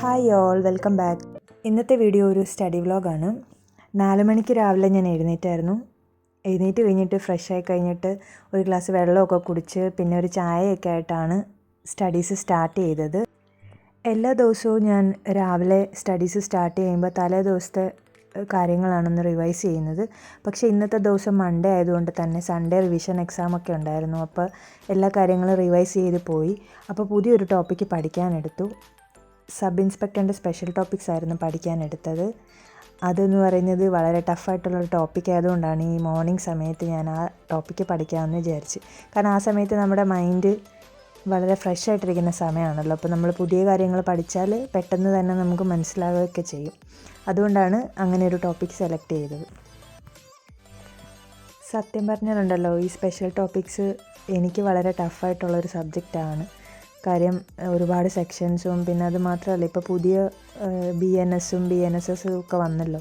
Hi all, welcome back. ഇന്നത്തെ video ഒരു study വ്ലോഗാണ്. 4 മണിക്ക് രാവിലെ ഞാൻ എഴുന്നേറ്റ് കഴിഞ്ഞിട്ട് ഫ്രഷായി കഴിഞ്ഞിട്ട് ഒരു ഗ്ലാസ് വെള്ളമൊക്കെ കുടിച്ച് പിന്നെ ഒരു ചായയൊക്കെ ആയിട്ടാണ് സ്റ്റഡീസ് സ്റ്റാർട്ട് ചെയ്തത്. എല്ലാ ദിവസവും ഞാൻ രാവിലെ സ്റ്റഡീസ് സ്റ്റാർട്ട് ചെയ്യുമ്പോൾ തലേ ദിവസത്തെ കാര്യങ്ങളാണെന്ന് റിവൈസ് ചെയ്യുന്നത്. പക്ഷേ ഇന്നത്തെ ദിവസം മൺഡേ ആയതുകൊണ്ട് തന്നെ സൺഡേ റിവിഷൻ എക്സാമൊക്കെ ഉണ്ടായിരുന്നു. അപ്പോൾ എല്ലാ കാര്യങ്ങളും റിവൈസ് ചെയ്ത് പോയി. അപ്പോൾ പുതിയൊരു ടോപ്പിക്ക് പഠിക്കാനെടുത്തു. സബ് ഇൻസ്പെക്ടറിൻ്റെ സ്പെഷ്യൽ ടോപ്പിക്സ് ആയിരുന്നു പഠിക്കാനെടുത്തത്. അതെന്ന് പറയുന്നത് വളരെ ടഫായിട്ടുള്ളൊരു ടോപ്പിക് ആയതുകൊണ്ടാണ് ഈ മോർണിംഗ് സമയത്ത് ഞാൻ ആ ടോപ്പിക്ക് പഠിക്കാമെന്ന് വിചാരിച്ച്. കാരണം ആ സമയത്ത് നമ്മുടെ മൈൻഡ് വളരെ ഫ്രഷ് ആയിട്ടിരിക്കുന്ന സമയമാണല്ലോ. അപ്പോൾ നമ്മൾ പുതിയ കാര്യങ്ങൾ പഠിച്ചാൽ പെട്ടെന്ന് തന്നെ നമുക്ക് മനസ്സിലാവുകയൊക്കെ ചെയ്യും. അതുകൊണ്ടാണ് അങ്ങനെ ഒരു ടോപ്പിക് സെലക്ട് ചെയ്തത്. സത്യം പറഞ്ഞാലുണ്ടല്ലോ, ഈ സ്പെഷ്യൽ ടോപ്പിക്സ് എനിക്ക് വളരെ ടഫായിട്ടുള്ളൊരു സബ്ജക്റ്റാണ്. കാര്യം ഒരുപാട് സെക്ഷൻസും പിന്നെ അത് മാത്രമല്ല ഇപ്പോൾ പുതിയ BNSസും BNSSും ഒക്കെ വന്നല്ലോ.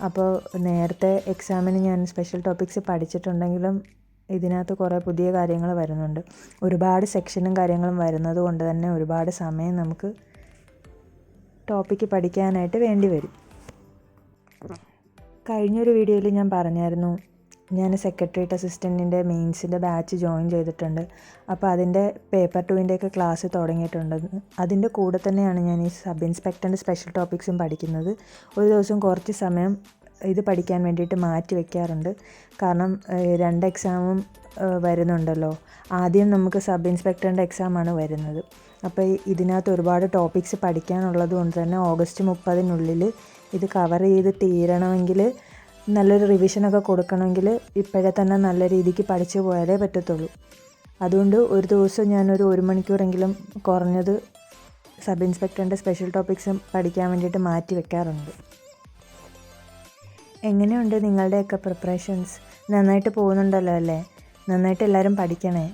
അപ്പോൾ നേരത്തെ എക്സാമിന് ഞാൻ സ്പെഷ്യൽ ടോപ്പിക്സ് പഠിച്ചിട്ടുണ്ടെങ്കിലും ഇതിനകത്ത് കുറേ പുതിയ കാര്യങ്ങൾ വരുന്നുണ്ട്. ഒരുപാട് സെക്ഷനും കാര്യങ്ങളും വരുന്നത് കൊണ്ട് തന്നെ ഒരുപാട് സമയം നമുക്ക് ടോപ്പിക്ക് പഠിക്കാനായിട്ട് വേണ്ടി വരും. കഴിഞ്ഞൊരു വീഡിയോയിൽ ഞാൻ പറഞ്ഞായിരുന്നു ഞാൻ സെക്രട്ടേറിയറ്റ് അസിസ്റ്റൻറ്റിൻ്റെ മെയിൻസിൻ്റെ ബാച്ച് ജോയിൻ ചെയ്തിട്ടുണ്ട്. അപ്പോൾ അതിൻ്റെ പേപ്പർ 2ൻ്റെയൊക്കെ ക്ലാസ് തുടങ്ങിയിട്ടുണ്ടെന്ന്. അതിൻ്റെ കൂടെ തന്നെയാണ് ഞാൻ ഈ സബ് ഇൻസ്പെക്ടറിൻ്റെ സ്പെഷ്യൽ ടോപ്പിക്സും പഠിക്കുന്നത്. ഒരു ദിവസം കുറച്ച് സമയം ഇത് പഠിക്കാൻ വേണ്ടിയിട്ട് മാറ്റി വയ്ക്കാറുണ്ട്. കാരണം 2 എക്സാമും വരുന്നുണ്ടല്ലോ. ആദ്യം നമുക്ക് സബ് ഇൻസ്പെക്ടറിൻ്റെ എക്സാമാണ് വരുന്നത്. അപ്പോൾ ഇതിനകത്ത് ഒരുപാട് ടോപ്പിക്സ് പഠിക്കാനുള്ളത് കൊണ്ട് തന്നെ ഓഗസ്റ്റ് 30-നുള്ളിൽ ഇത് കവർ ചെയ്ത് തീരണമെങ്കിൽ, നല്ലൊരു റിവിഷനൊക്കെ കൊടുക്കണമെങ്കിൽ ഇപ്പോഴേ തന്നെ നല്ല രീതിക്ക് പഠിച്ചു പോയാലേ പറ്റത്തുള്ളൂ. അതുകൊണ്ട് ഒരു ദിവസം ഞാനൊരു 1 മണിക്കൂറെങ്കിലും കുറഞ്ഞത് സബ് ഇൻസ്പെക്ടറിൻ്റെ സ്പെഷ്യൽ ടോപ്പിക്സും പഠിക്കാൻ വേണ്ടിയിട്ട് മാറ്റി വെക്കാറുണ്ട്. എങ്ങനെയുണ്ട് നിങ്ങളുടെയൊക്കെ പ്രിപ്പറേഷൻസ്? നന്നായിട്ട് പോകുന്നുണ്ടല്ലോ അല്ലേ? നന്നായിട്ട് എല്ലാവരും പഠിക്കണേ.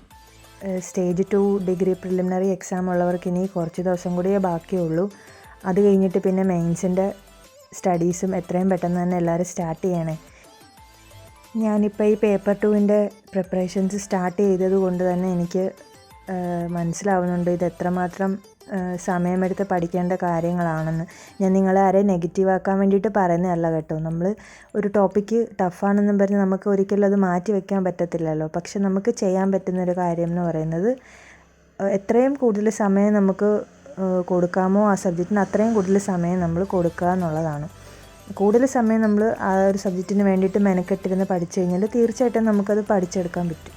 സ്റ്റേജ് 2 ഡിഗ്രി പ്രിലിമിനറി എക്സാം ഉള്ളവർക്ക് ഇനി കുറച്ച് ദിവസം കൂടിയേ ബാക്കിയുള്ളൂ. അത് കഴിഞ്ഞിട്ട് പിന്നെ മെയിൻസിൻ്റെ സ്റ്റഡീസും എത്രയും പെട്ടെന്ന് തന്നെ എല്ലാവരും സ്റ്റാർട്ട് ചെയ്യണേ. ഞാനിപ്പോൾ ഈ പേപ്പർ 2ൻ്റെ പ്രിപ്പറേഷൻസ് സ്റ്റാർട്ട് ചെയ്തത് കൊണ്ട് തന്നെ എനിക്ക് മനസ്സിലാവുന്നുണ്ട് ഇത് എത്രമാത്രം സമയമെടുത്ത് പഠിക്കേണ്ട കാര്യങ്ങളാണെന്ന്. ഞാൻ നിങ്ങളെ ആരെയും നെഗറ്റീവാക്കാൻ വേണ്ടിയിട്ട് പറയുന്നതല്ല കേട്ടോ. നമ്മൾ ഒരു ടോപ്പിക്ക് ടഫാണെന്നും പറഞ്ഞ് നമുക്ക് ഒരിക്കലും അത് മാറ്റി വയ്ക്കാൻ പറ്റത്തില്ലല്ലോ. പക്ഷെ നമുക്ക് ചെയ്യാൻ പറ്റുന്നൊരു കാര്യം എന്ന് പറയുന്നത് എത്രയും കൂടുതൽ സമയം നമുക്ക് കൊടുക്കാമോ ആ സബ്ജക്റ്റിന് അത്രയും കൂടുതൽ സമയം നമ്മൾ കൊടുക്കുക എന്നുള്ളതാണ്. കൂടുതൽ സമയം നമ്മൾ ആ ഒരു സബ്ജക്റ്റിന് വേണ്ടിയിട്ട് മെനക്കെട്ടിരുന്ന് പഠിച്ചു കഴിഞ്ഞാൽ തീർച്ചയായിട്ടും നമുക്കത് പഠിച്ചെടുക്കാൻ പറ്റും.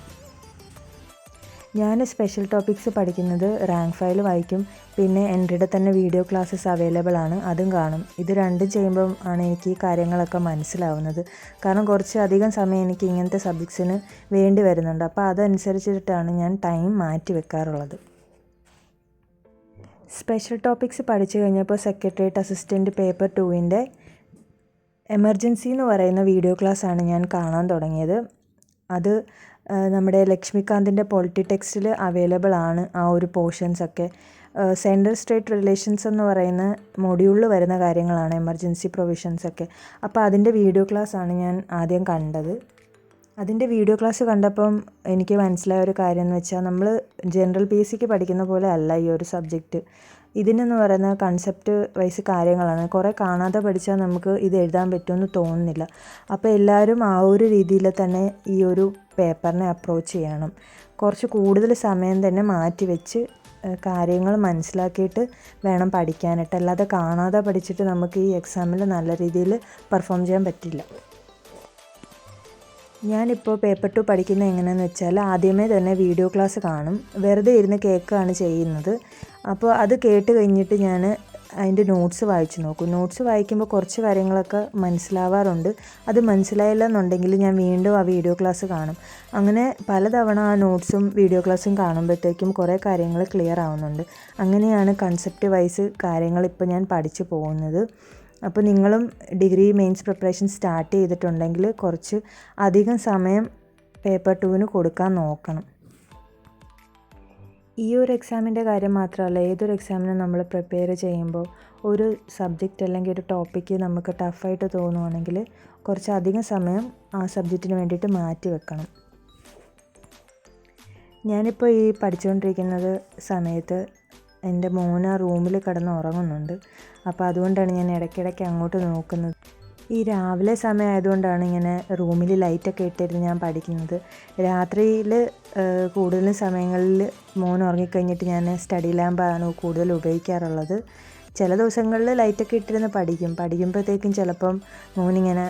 ഞാൻ സ്പെഷ്യൽ ടോപ്പിക്സ് പഠിക്കുന്നത് റാങ്ക് ഫയൽ വായിക്കും. പിന്നെ എൻ്റെ തന്നെ വീഡിയോ ക്ലാസ്സസ് അവൈലബിൾ ആണ്, അതും കാണും. ഇത് രണ്ടും ചെയ്യുമ്പം ആണ് എനിക്ക് ഈ കാര്യങ്ങളൊക്കെ മനസ്സിലാവുന്നത്. കാരണം കുറച്ച് അധികം സമയം എനിക്ക് ഇങ്ങനത്തെ സബ്ജക്ട്സിന് വേണ്ടി വരുന്നുണ്ട്. അപ്പോൾ അതനുസരിച്ചിട്ടാണ് ഞാൻ ടൈം മാറ്റി വെക്കാറുള്ളത്. സ്പെഷ്യൽ ടോപ്പിക്സ് പഠിച്ചു കഴിഞ്ഞപ്പോൾ സെക്രട്ടേറിയറ്റ് അസിസ്റ്റൻറ്റ് പേപ്പർ 2ൻ്റെ എമർജൻസി എന്ന് പറയുന്ന വീഡിയോ ക്ലാസ്സാണ് ഞാൻ കാണാൻ തുടങ്ങിയത്. അത് നമ്മുടെ ലക്ഷ്മികാന്തിൻ്റെ പൊളിറ്റി ടെക്സ്റ്റിൽ അവൈലബിൾ ആണ് ആ ഒരു പോർഷൻസൊക്കെ. സെൻട്രൽ സ്റ്റേറ്റ് റിലേഷൻസ് എന്ന് പറയുന്ന മൊഡ്യൂളിൽ വരുന്ന കാര്യങ്ങളാണ് എമർജൻസി പ്രൊവിഷൻസൊക്കെ. അപ്പോൾ അതിൻ്റെ വീഡിയോ ക്ലാസ്സാണ് ഞാൻ ആദ്യം കണ്ടത്. അതിൻ്റെ വീഡിയോ ക്ലാസ് കണ്ടപ്പം എനിക്ക് മനസ്സിലായ ഒരു കാര്യം എന്ന് വെച്ചാൽ നമ്മൾ ജനറൽ PSCക്ക് പഠിക്കുന്ന പോലെ അല്ല ഈ ഒരു സബ്ജക്റ്റ്. ഇതിനെന്ന് പറയുന്ന കൺസെപ്റ്റ് വൈസ് കാര്യങ്ങളാണ്. കുറേ കാണാതെ പഠിച്ചാൽ നമുക്ക് ഇത് എഴുതാൻ പറ്റുമെന്ന് തോന്നുന്നില്ല. അപ്പോൾ എല്ലാവരും ആ ഒരു രീതിയിൽ തന്നെ ഈ ഒരു പേപ്പറിനെ അപ്രോച്ച് ചെയ്യണം. കുറച്ച് കൂടുതൽ സമയം തന്നെ മാറ്റി വെച്ച് കാര്യങ്ങൾ മനസ്സിലാക്കിയിട്ട് വേണം പഠിക്കാനായിട്ട്. അല്ലാതെ കാണാതെ പഠിച്ചിട്ട് നമുക്ക് ഈ എക്സാമിൽ നല്ല രീതിയിൽ പെർഫോം ചെയ്യാൻ പറ്റില്ല. ഞാനിപ്പോൾ പേപ്പർ 2 പഠിക്കുന്നത് എങ്ങനെയാണെന്ന് വെച്ചാൽ ആദ്യമേ തന്നെ വീഡിയോ ക്ലാസ് കാണും. വെറുതെ ഇരുന്ന് കേൾക്കുകയാണ് ചെയ്യുന്നത്. അപ്പോൾ അത് കേട്ട് കഴിഞ്ഞിട്ട് ഞാൻ അതിൻ്റെ നോട്ട്സ് വായിച്ച് നോക്കും. നോട്ട്സ് വായിക്കുമ്പോൾ കുറച്ച് കാര്യങ്ങളൊക്കെ മനസ്സിലാവാറുണ്ട്. അത് മനസ്സിലായില്ല എന്നുണ്ടെങ്കിൽ ഞാൻ വീണ്ടും ആ വീഡിയോ ക്ലാസ് കാണും. അങ്ങനെ പലതവണ ആ നോട്ട്സും വീഡിയോ ക്ലാസ്സും കാണുമ്പോഴത്തേക്കും കുറേ കാര്യങ്ങൾ ക്ലിയർ ആവുന്നുണ്ട്. അങ്ങനെയാണ് കൺസെപ്റ്റ് വൈസ് കാര്യങ്ങൾ ഇപ്പോൾ ഞാൻ പഠിച്ചു പോകുന്നത്. അപ്പോൾ നിങ്ങളും ഡിഗ്രി മെയിൻസ് പ്രിപ്പറേഷൻ സ്റ്റാർട്ട് ചെയ്തിട്ടുണ്ടെങ്കിൽ കുറച്ച് അധികം സമയം പേപ്പർ 2ന് കൊടുക്കാൻ നോക്കണം. ഈ ഒരു എക്സാമിൻ്റെ കാര്യം മാത്രമല്ല, ഏതൊരു എക്സാമിനും നമ്മൾ പ്രിപ്പയർ ചെയ്യുമ്പോൾ ഒരു സബ്ജക്റ്റ് അല്ലെങ്കിൽ ഒരു ടോപ്പിക്ക് നമുക്ക് ടഫായിട്ട് തോന്നുവാണെങ്കിൽ കുറച്ചധികം സമയം ആ സബ്ജക്റ്റിന് വേണ്ടിയിട്ട് മാറ്റി വെക്കണം. ഞാനിപ്പോൾ ഈ പഠിച്ചുകൊണ്ടിരിക്കുന്നത് സമയത്ത് എൻ്റെ മോൻ ആ റൂമിൽ കിടന്ന് ഉറങ്ങുന്നുണ്ട്. അപ്പോൾ അതുകൊണ്ടാണ് ഞാൻ ഇടയ്ക്കിടയ്ക്ക് അങ്ങോട്ട് നോക്കുന്നത്. ഈ രാവിലെ സമയമായതുകൊണ്ടാണ് ഇങ്ങനെ റൂമിൽ ലൈറ്റൊക്കെ ഇട്ടിരുന്ന് ഞാൻ പഠിക്കുന്നത്. രാത്രിയിൽ കൂടുതലും സമയങ്ങളിൽ മോൻ ഉറങ്ങിക്കഴിഞ്ഞിട്ട് ഞാൻ സ്റ്റഡി ലാമ്പാണ് കൂടുതൽ ഉപയോഗിക്കാറുള്ളത്. ചില ദിവസങ്ങളിൽ ലൈറ്റൊക്കെ ഇട്ടിരുന്ന് പഠിക്കുമ്പോഴത്തേക്കും ചിലപ്പം മോനിങ്ങനെ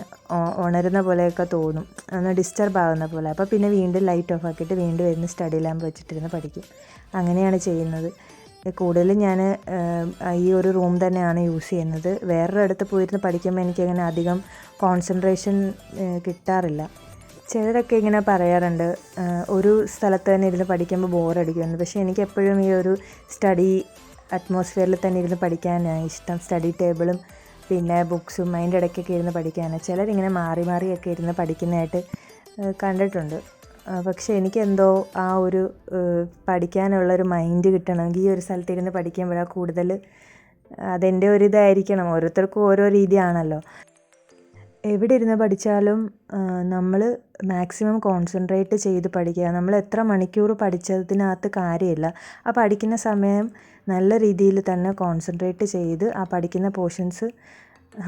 ഉണരുന്ന പോലെയൊക്കെ തോന്നും, ഒന്ന് ഡിസ്റ്റർബ് ആകുന്ന പോലെ. അപ്പോൾ പിന്നെ വീണ്ടും ലൈറ്റ് ഓഫ് ആക്കിയിട്ട് വീണ്ടും ഇരുന്ന് സ്റ്റഡി ലാമ്പ് വെച്ചിട്ടിരുന്ന് പഠിക്കും. അങ്ങനെയാണ് ചെയ്യുന്നത്. കൂടുതലും ഞാൻ ഈ ഒരു റൂം തന്നെയാണ് യൂസ് ചെയ്യുന്നത്. വേറൊരു അടുത്ത് പോയിരുന്ന് പഠിക്കുമ്പോൾ എനിക്കങ്ങനെ അധികം കോൺസെൻട്രേഷൻ കിട്ടാറില്ല. ചിലരൊക്കെ ഇങ്ങനെ പറയാറുണ്ട് ഒരു സ്ഥലത്ത് തന്നെ ഇരുന്ന് പഠിക്കുമ്പോൾ ബോറടിക്കുമെന്ന്. പക്ഷേ എനിക്ക് എപ്പോഴും ഈ ഒരു സ്റ്റഡി അറ്റ്മോസ്ഫിയറിൽ തന്നെ ഇരുന്ന് പഠിക്കാനാണ് ഇഷ്ടം. സ്റ്റഡി ടേബിളും പിന്നെ ബുക്സും അതിൻ്റെ ഇടയ്ക്കൊക്കെ ഇരുന്ന് പഠിക്കാനാണ്. ചിലരിങ്ങനെ മാറി മാറിയൊക്കെ ഇരുന്ന് പഠിക്കുന്നതായിട്ട് കണ്ടിട്ടുണ്ട്. പക്ഷേ എനിക്കെന്തോ ആ ഒരു പഠിക്കാനുള്ളൊരു മൈൻഡ് കിട്ടണമെങ്കിൽ ഈ ഒരു സ്ഥലത്തിരുന്ന് പഠിക്കുമ്പോഴാണ് കൂടുതൽ അതെൻ്റെ ഒരു ഇതായിരിക്കണം. ഓരോരുത്തർക്കും ഓരോ രീതിയാണല്ലോ. എവിടെ ഇരുന്ന് പഠിച്ചാലും നമ്മൾ മാക്സിമം കോൺസെൻട്രേറ്റ് ചെയ്ത് പഠിക്കുക. നമ്മൾ എത്ര മണിക്കൂർ പഠിച്ചതിനകത്ത് കാര്യമില്ല. ആ പഠിക്കുന്ന സമയം നല്ല രീതിയിൽ തന്നെ കോൺസെൻട്രേറ്റ് ചെയ്ത് ആ പഠിക്കുന്ന പോർഷൻസ്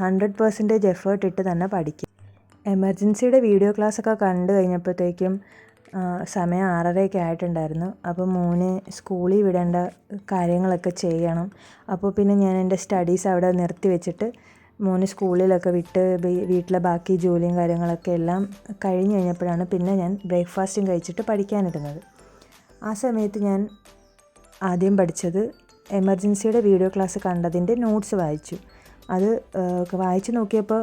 100% എഫേർട്ട് ഇട്ട് തന്നെ പഠിക്കുക. എമർജൻസിയുടെ വീഡിയോ ക്ലാസ്സൊക്കെ കണ്ടു കഴിഞ്ഞപ്പോഴത്തേക്കും സമയം 6:30 ആയിട്ടുണ്ടായിരുന്നു. അപ്പോൾ മോനെ സ്കൂളിൽ വിടേണ്ട കാര്യങ്ങളൊക്കെ ചെയ്യണം. അപ്പോൾ പിന്നെ ഞാൻ എൻ്റെ സ്റ്റഡീസ് അവിടെ നിർത്തി വെച്ചിട്ട് മോനെ സ്കൂളിലൊക്കെ വിട്ട് വീട്ടിലെ ബാക്കി ജോലിയും കാര്യങ്ങളൊക്കെ എല്ലാം കഴിഞ്ഞ് കഴിഞ്ഞപ്പോഴാണ് പിന്നെ ഞാൻ ബ്രേക്ക്ഫാസ്റ്റും കഴിച്ചിട്ട് പഠിക്കാനിരുന്നത്. ആ സമയത്ത് ഞാൻ ആദ്യം പഠിച്ചത് എമർജൻസിയുടെ വീഡിയോ ക്ലാസ് കണ്ടതിൻ്റെ നോട്ട്സ് വായിച്ചു. അത് വായിച്ച് നോക്കിയപ്പോൾ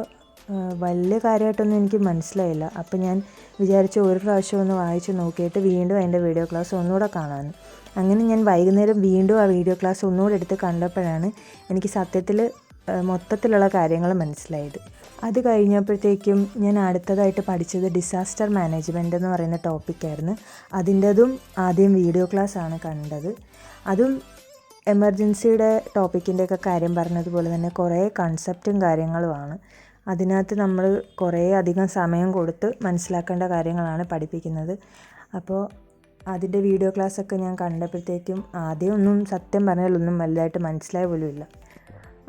വലിയ കാര്യമായിട്ടൊന്നും എനിക്ക് മനസ്സിലായില്ല. അപ്പോൾ ഞാൻ വിചാരിച്ചു ഒരു പ്രാവശ്യം ഒന്ന് വായിച്ച് നോക്കിയിട്ട് വീണ്ടും അതിൻ്റെ വീഡിയോ ക്ലാസ് ഒന്നുകൂടെ കാണാമെന്ന്. അങ്ങനെ ഞാൻ വൈകുന്നേരം വീണ്ടും ആ വീഡിയോ ക്ലാസ് ഒന്നുകൂടെ എടുത്ത് കണ്ടപ്പോഴാണ് എനിക്ക് സത്യത്തിൽ മൊത്തത്തിലുള്ള കാര്യങ്ങൾ മനസ്സിലായത്. അത് കഴിഞ്ഞപ്പോഴത്തേക്കും ഞാൻ അടുത്തതായിട്ട് പഠിച്ചത് ഡിസാസ്റ്റർ മാനേജ്മെൻറ്റ് എന്ന് പറയുന്ന ടോപ്പിക്കായിരുന്നു. അതിൻ്റെതും ആദ്യം വീഡിയോ ക്ലാസ്സാണ് കണ്ടത്. അതും എമർജൻസിയുടെ ടോപ്പിക്കിൻ്റെയൊക്കെ കാര്യം പറഞ്ഞതുപോലെ തന്നെ കുറേ കൺസെപ്റ്റും കാര്യങ്ങളുമാണ്. അതിനകത്ത് നമ്മൾ കുറേ അധികം സമയം കൊടുത്ത് മനസ്സിലാക്കേണ്ട കാര്യങ്ങളാണ് പഠിപ്പിക്കുന്നത്. അപ്പോൾ അതിൻ്റെ വീഡിയോ ക്ലാസ്സൊക്കെ ഞാൻ കണ്ടപ്പോഴത്തേക്കും ആദ്യം ഒന്നും സത്യം പറഞ്ഞാൽ ഒന്നും വലുതായിട്ട് മനസ്സിലായ പോലുമില്ല.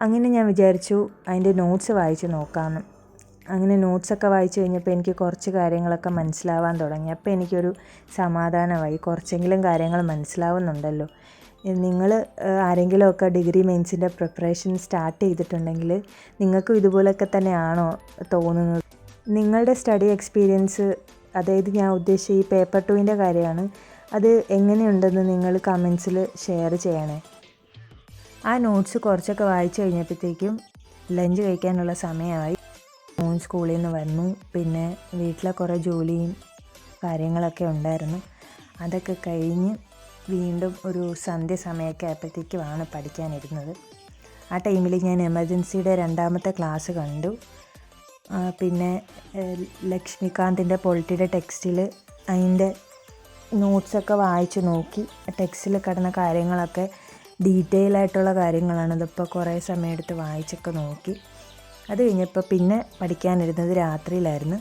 അങ്ങനെ ഞാൻ വിചാരിച്ചു അതിൻ്റെ നോട്ട്സ് വായിച്ച് നോക്കാമെന്ന്. അങ്ങനെ നോട്ട്സൊക്കെ വായിച്ച് കഴിഞ്ഞപ്പോൾ എനിക്ക് കുറച്ച് കാര്യങ്ങളൊക്കെ മനസ്സിലാവാൻ തുടങ്ങി. അപ്പോൾ എനിക്കൊരു സമാധാനമായി, കുറച്ചെങ്കിലും കാര്യങ്ങൾ മനസ്സിലാവുന്നുണ്ടല്ലോ. നിങ്ങൾ ആരെങ്കിലുമൊക്കെ ഡിഗ്രി മെയിൻസിൻ്റെ പ്രിപ്പറേഷൻ സ്റ്റാർട്ട് ചെയ്തിട്ടുണ്ടെങ്കിൽ നിങ്ങൾക്കും ഇതുപോലൊക്കെ തന്നെയാണോ തോന്നുന്നത്? നിങ്ങളുടെ സ്റ്റഡി എക്സ്പീരിയൻസ്, അതായത് ഞാൻ ഉദ്ദേശിച്ച ഈ പേപ്പർ 2ൻ്റെ കാര്യമാണ്, അത് എങ്ങനെയുണ്ടെന്ന് നിങ്ങൾ കമൻസിൽ ഷെയർ ചെയ്യണേ. ആ നോട്ട്സ് കുറച്ചൊക്കെ വായിച്ച് കഴിഞ്ഞപ്പോഴത്തേക്കും ലഞ്ച് കഴിക്കാനുള്ള സമയമായി. മോൻ സ്കൂളിൽ നിന്ന് വന്നു. പിന്നെ വീട്ടിലെ കുറേ ജോലിയും കാര്യങ്ങളൊക്കെ ഉണ്ടായിരുന്നു. അതൊക്കെ കഴിഞ്ഞ് വീണ്ടും ഒരു സന്ധ്യ സമയമൊക്കെ ആയപ്പോഴത്തേക്കുമാണ് പഠിക്കാനിരുന്നത്. ആ ടൈമിൽ ഞാൻ എമർജൻസിയുടെ 2ാമത്തെ ക്ലാസ് കണ്ടു. പിന്നെ ലക്ഷ്മികാന്തിൻ്റെ പൊളിറ്റിയുടെ ടെക്സ്റ്റിൽ അതിൻ്റെ നോട്ട്സൊക്കെ വായിച്ച് നോക്കി. ടെക്സ്റ്റിൽ കിടന്ന കാര്യങ്ങളൊക്കെ ഡീറ്റെയിൽ ആയിട്ടുള്ള കാര്യങ്ങളാണ്. അതിപ്പോൾ കുറേ സമയം എടുത്ത് വായിച്ചൊക്കെ നോക്കി. അത് കഴിഞ്ഞപ്പോൾ പിന്നെ പഠിക്കാനിരുന്നത് രാത്രിയിലായിരുന്നു.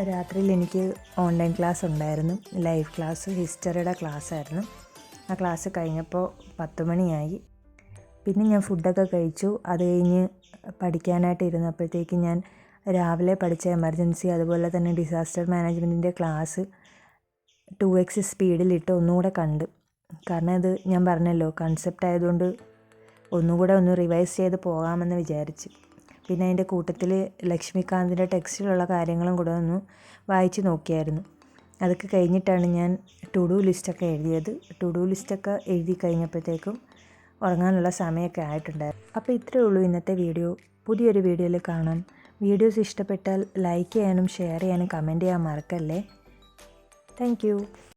രാത്രിയിൽ എനിക്ക് ഓൺലൈൻ ക്ലാസ് ഉണ്ടായിരുന്നു, ലൈവ് ക്ലാസ്, ഹിസ്റ്ററിയുടെ ക്ലാസ്സായിരുന്നു. ആ ക്ലാസ് കഴിഞ്ഞപ്പോൾ 10 മണിയായി. പിന്നെ ഞാൻ ഫുഡൊക്കെ കഴിച്ചു. അത് കഴിഞ്ഞ് പഠിക്കാനായിട്ട് ഇരുന്നപ്പോഴത്തേക്കും ഞാൻ രാവിലെ പഠിച്ച എമർജൻസി അതുപോലെ തന്നെ ഡിസാസ്റ്റർ മാനേജ്മെൻറ്റിൻ്റെ ക്ലാസ് 2x സ്പീഡിലിട്ട് ഒന്നുകൂടെ കണ്ടു. കാരണം ഇത് ഞാൻ പറഞ്ഞല്ലോ കൺസെപ്റ്റ് ആയതുകൊണ്ട് ഒന്നുകൂടെ ഒന്ന് റിവൈസ് ചെയ്ത് പോകാമെന്ന് വിചാരിച്ചു. പിന്നെ അതിൻ്റെ കൂട്ടത്തിൽ ലക്ഷ്മികാന്തിൻ്റെ ടെക്സ്റ്റിലുള്ള കാര്യങ്ങളും കൂടെ ഒന്ന് വായിച്ച് നോക്കിയായിരുന്നു. അതൊക്കെ കഴിഞ്ഞിട്ടാണ് ഞാൻ ടു ഡു ലിസ്റ്റൊക്കെ എഴുതിയത്. ടു ഡു ലിസ്റ്റൊക്കെ എഴുതി കഴിഞ്ഞപ്പോഴത്തേക്കും ഉറങ്ങാനുള്ള സമയമൊക്കെ ആയിട്ടുണ്ടായിരുന്നു. അപ്പോൾ ഇത്രയേ ഉള്ളൂ ഇന്നത്തെ വീഡിയോ. പുതിയൊരു വീഡിയോയിൽ കാണാം. വീഡിയോസ് ഇഷ്ടപ്പെട്ടാൽ ലൈക്ക് ചെയ്യാനും ഷെയർ ചെയ്യാനും കമൻറ്റ് ചെയ്യാൻ മറക്കല്ലേ. Thank you.